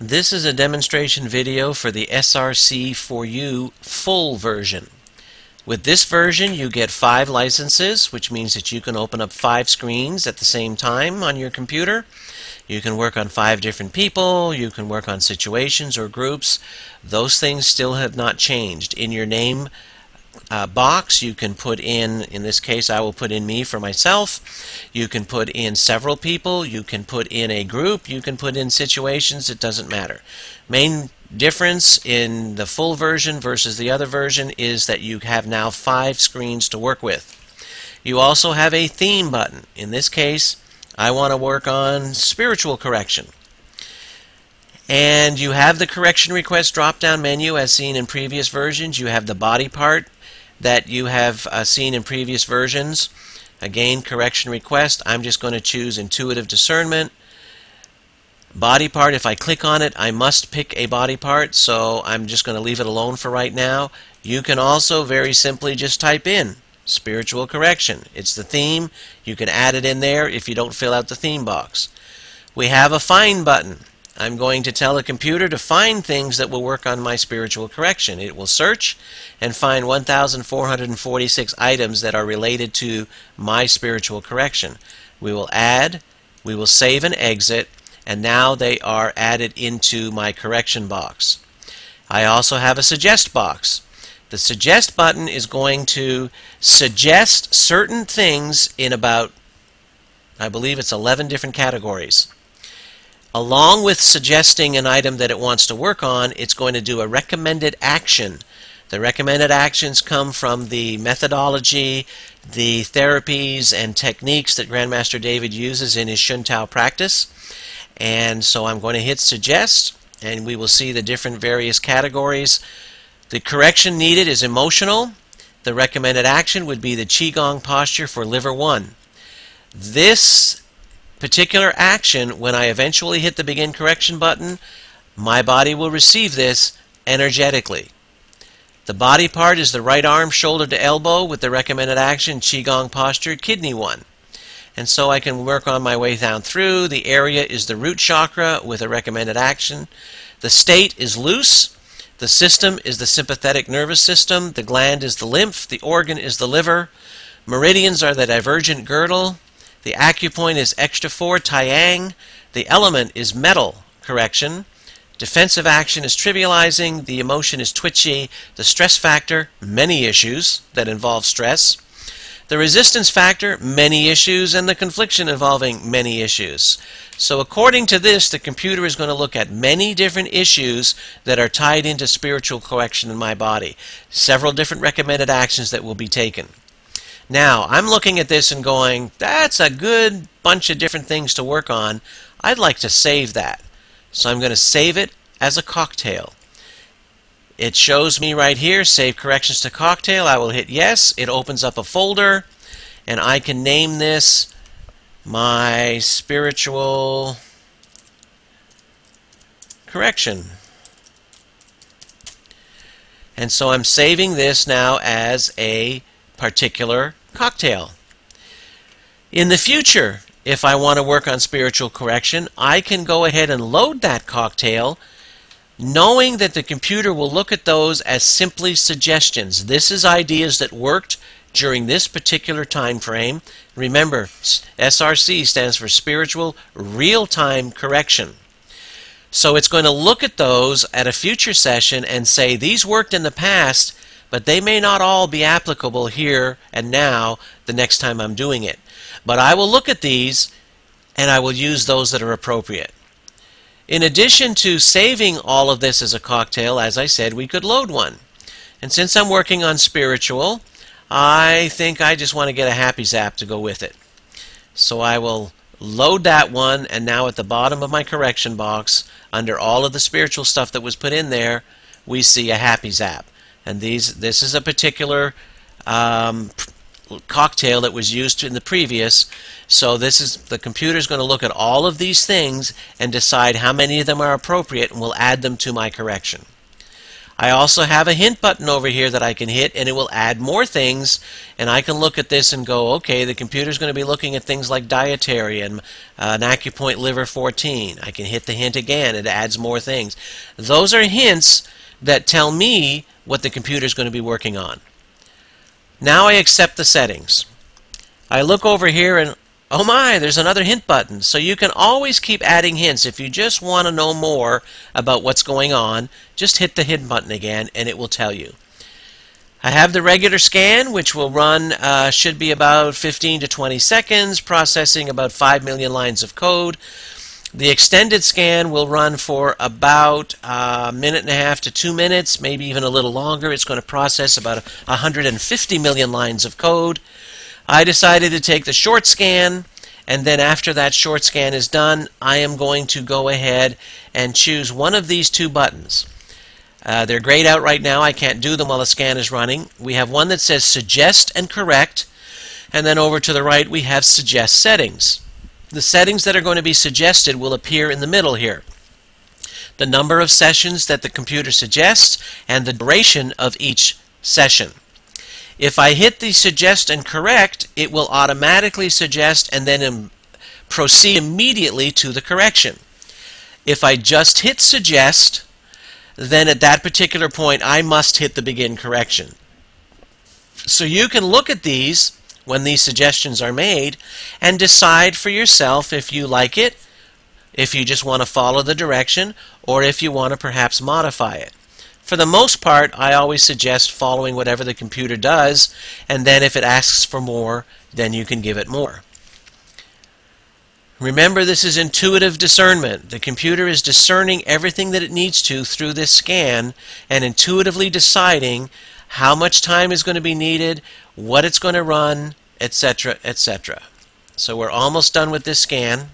This is a demonstration video for the SRC4U full version. With this version you get 5 licenses, which means that you can open up 5 screens at the same time on your computer. You can work on 5 different people, you can work on situations or groups. Those things still have not changed. In your name box you can put in this case I will put in me for myself. You can put in several people, you can put in a group, you can put in situations, it doesn't matter. Main difference in the full version versus the other version is that you have now 5 screens to work with. You also have a theme button. In this case I want to work on spiritual correction. And you have the correction request drop-down menu as seen in previous versions. You have the body part that you have seen in previous versions. Again, correction request. I'm just going to choose intuitive discernment. Body part, if I click on it, I must pick a body part, so I'm just going to leave it alone for right now. You can also very simply just type in spiritual correction. It's the theme. You can add it in there if you don't fill out the theme box. We have a find button. I'm going to tell the computer to find things that will work on my spiritual correction. It will search and find 1,446 items that are related to my spiritual correction. We will add, we will save and exit, and now they are added into my correction box. I also have a suggest box. The suggest button is going to suggest certain things in about, I believe it's 11 different categories. Along with suggesting an item that it wants to work on, it's going to do a recommended action. The recommended actions come from the methodology, the therapies and techniques that Grandmaster David uses in his Shun Tao practice. And so I'm going to hit suggest, and we will see the different various categories. The correction needed is emotional. The recommended action would be the Qigong posture for liver 1. This particular action, when I eventually hit the begin correction button, my body will receive this energetically. The body part is the right arm shoulder to elbow with the recommended action Qigong posture kidney 1. And so I can work on my way down through. The area is the root chakra with a recommended action. The state is loose. The system is the sympathetic nervous system. The gland is the lymph. The organ is the liver. Meridians are the divergent girdle. The acupoint is extra 4 Taiyang. The element is metal correction. Defensive action is trivializing. The emotion is twitchy. The stress factor, many issues that involve stress. The resistance factor, many issues, and the confliction involving many issues. So according to this, the computer is going to look at many different issues that are tied into spiritual correction in my body. Several different recommended actions that will be taken. Now, I'm looking at this and going, that's a good bunch of different things to work on. I'd like to save that. So I'm going to save it as a cocktail. It shows me right here, save corrections to cocktail. I will hit yes. It opens up a folder, and I can name this my spiritual correction. And so I'm saving this now as a particular cocktail. In the future, if I want to work on spiritual correction, I can go ahead and load that cocktail, knowing that the computer will look at those as simply suggestions. This is ideas that worked during this particular time frame. Remember, SRC stands for Spiritual Real-Time Correction. So it's going to look at those at a future session and say, these worked in the past, but they may not all be applicable here and now the next time I'm doing it. But I will look at these and I will use those that are appropriate. In addition to saving all of this as a cocktail, as I said, we could load one. And since I'm working on spiritual, I think I just want to get a happy zap to go with it. So I will load that one, and now at the bottom of my correction box, under all of the spiritual stuff that was put in there, we see a happy zap. And this is a particular cocktail that was used in the previous. So the computer's going to look at all of these things and decide how many of them are appropriate, and will add them to my correction. I also have a hint button over here that I can hit, and it will add more things, and I can look at this and go, okay, the computer's going to be looking at things like dietary and an acupoint liver 14. I can hit the hint again, it adds more things. Those are hints that tell me what the computer's going to be working on. Now I accept the settings. I look over here and oh my, there's another hint button. So you can always keep adding hints. If you just want to know more about what's going on, just hit the hint button again and it will tell you. I have the regular scan, which will run, should be about 15 to 20 seconds, processing about 5 million lines of code. The extended scan will run for about a minute and a half to 2 minutes, maybe even a little longer. It's going to process about 150 million lines of code. I decided to take the short scan, and then after that short scan is done, I am going to go ahead and choose one of these two buttons. They're grayed out right now. I can't do them while the scan is running. We have one that says Suggest and Correct, and then over to the right we have Suggest Settings. The settings that are going to be suggested will appear in the middle here. The number of sessions that the computer suggests and the duration of each session. If I hit the Suggest and Correct, it will automatically suggest and then proceed immediately to the correction. If I just hit Suggest, then at that particular point I must hit the Begin Correction. So you can look at these when these suggestions are made and decide for yourself if you like it, if you just want to follow the direction, or if you want to perhaps modify it. For the most part, I always suggest following whatever the computer does, and then if it asks for more, then you can give it more. Remember, this is intuitive discernment. The computer is discerning everything that it needs to through this scan and intuitively deciding how much time is going to be needed, what it's going to run, etc., etc. So we're almost done with this scan.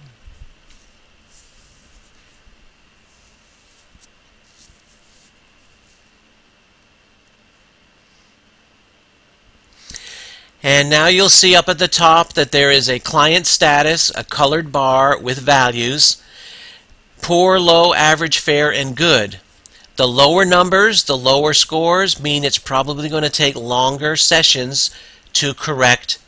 And now you'll see up at the top that there is a client status, a colored bar with values, poor, low, average, fair, and good. The lower numbers, the lower scores, mean it's probably going to take longer sessions to correct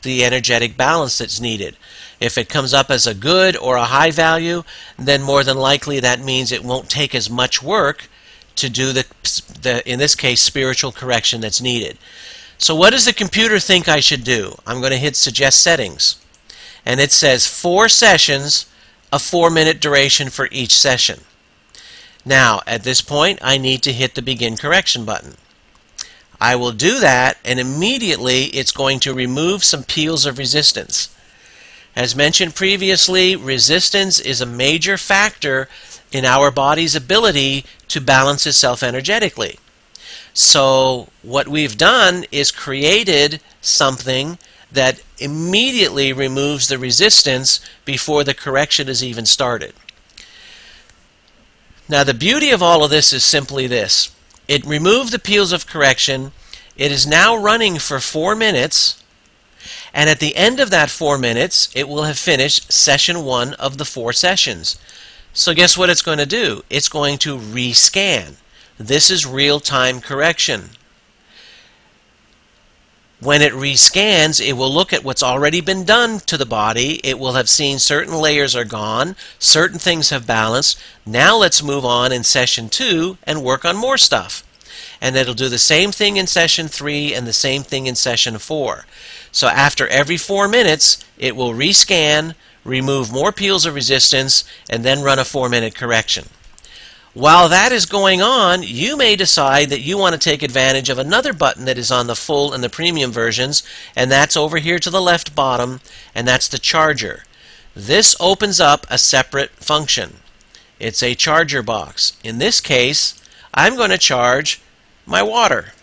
the energetic balance that's needed. If it comes up as a good or a high value, then more than likely that means it won't take as much work to do the in this case, spiritual correction that's needed. So what does the computer think I should do? I'm going to hit Suggest Settings. And it says 4 sessions, a 4-minute duration for each session. Now, at this point, I need to hit the Begin Correction button. I will do that, and immediately it's going to remove some peels of resistance. As mentioned previously, resistance is a major factor in our body's ability to balance itself energetically. So what we've done is created something that immediately removes the resistance before the correction is even started. Now the beauty of all of this is simply this. It removed the peels of correction. It is now running for 4 minutes, and at the end of that 4 minutes it will have finished session 1 of the 4 sessions. So guess what it's going to do? It's going to rescan. This is real-time correction. When it rescans, it will look at what's already been done to the body. It will have seen certain layers are gone, certain things have balanced. Now let's move on in session 2 and work on more stuff. And it'll do the same thing in session 3 and the same thing in session 4. So after every 4 minutes, it will rescan, remove more peels of resistance, and then run a 4-minute correction. While that is going on, you may decide that you want to take advantage of another button that is on the full and the premium versions, and that's over here to the left bottom, and that's the charger. This opens up a separate function. It's a charger box. In this case, I'm going to charge my water.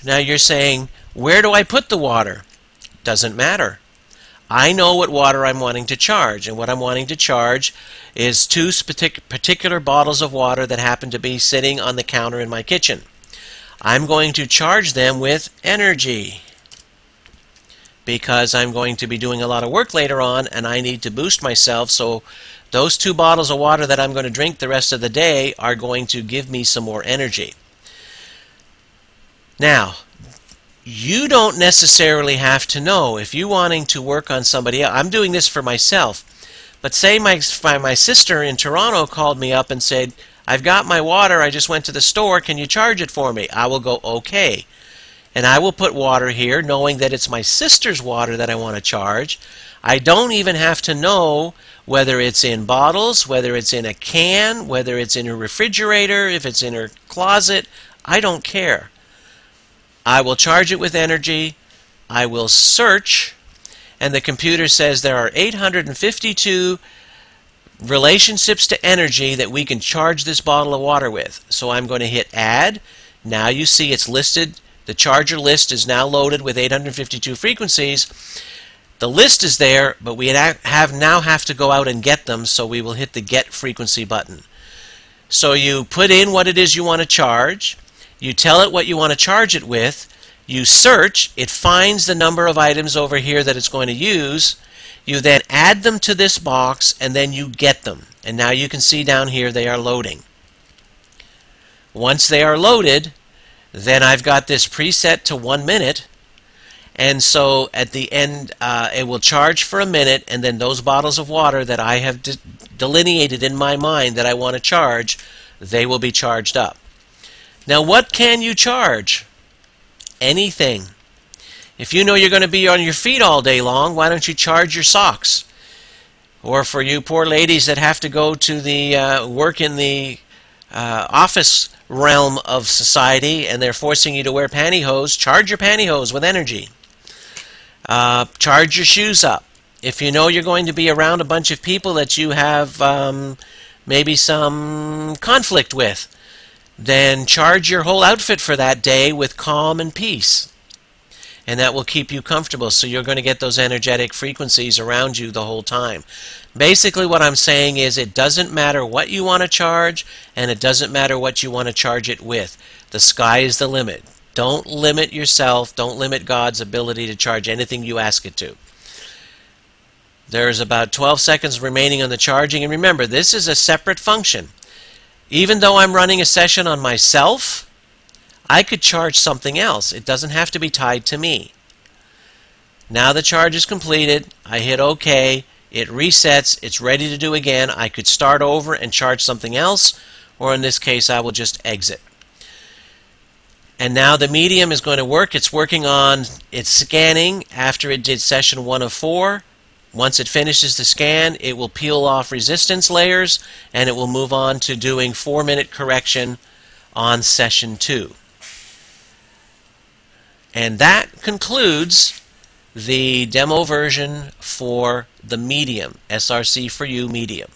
Now you're saying, where do I put the water? Doesn't matter. I know what water I'm wanting to charge, and what I'm wanting to charge is 2 particular bottles of water that happen to be sitting on the counter in my kitchen. I'm going to charge them with energy. because I'm going to be doing a lot of work later on and I need to boost myself. So those 2 bottles of water that I'm going to drink the rest of the day are going to give me some more energy. Now, you don't necessarily have to know if you're wanting to work on somebody else. I'm doing this for myself. But say my sister in Toronto called me up and said, I've got my water, I just went to the store, can you charge it for me? I will go, okay. And I will put water here knowing that it's my sister's water that I want to charge. I don't even have to know whether it's in bottles, whether it's in a can, whether it's in a refrigerator, if it's in her closet. I don't care. I will charge it with energy. I will search, and the computer says there are 852 relationships to energy that we can charge this bottle of water with. So I'm going to hit add. Now you see it's listed. The charger list is now loaded with 852 frequencies. The list is there, but we now have to go out and get them, so we will hit the get frequency button. So you put in what it is you want to charge. You tell it what you want to charge it with. You search. It finds the number of items over here that it's going to use. You then add them to this box, and then you get them. And now you can see down here they are loading. Once they are loaded, then I've got this preset to 1 minute. And so at the end, it will charge for a minute, and then those bottles of water that I have delineated in my mind that I want to charge, they will be charged up. Now, what can you charge? Anything. If you know you're going to be on your feet all day long, why don't you charge your socks? Or for you poor ladies that have to go to the work in the office realm of society and they're forcing you to wear pantyhose, charge your pantyhose with energy. Charge your shoes up. If you know you're going to be around a bunch of people that you have maybe some conflict with, then charge your whole outfit for that day with calm and peace. And that will keep you comfortable, so you're going to get those energetic frequencies around you the whole time. Basically what I'm saying is it doesn't matter what you want to charge, and it doesn't matter what you want to charge it with. The sky is the limit. Don't limit yourself. Don't limit God's ability to charge anything you ask it to. There's about 12 seconds remaining on the charging, and remember, this is a separate function. Even though I'm running a session on myself, I could charge something else. It doesn't have to be tied to me. Now the charge is completed. I hit OK. It resets. It's ready to do again. I could start over and charge something else, or in this case, I will just exit. And now the medium is going to work. It's working on its scanning after it did session 1 of 4. Once it finishes the scan, it will peel off resistance layers, and it will move on to doing 4-minute correction on session 2. And that concludes the demo version for the medium, SRC4U medium.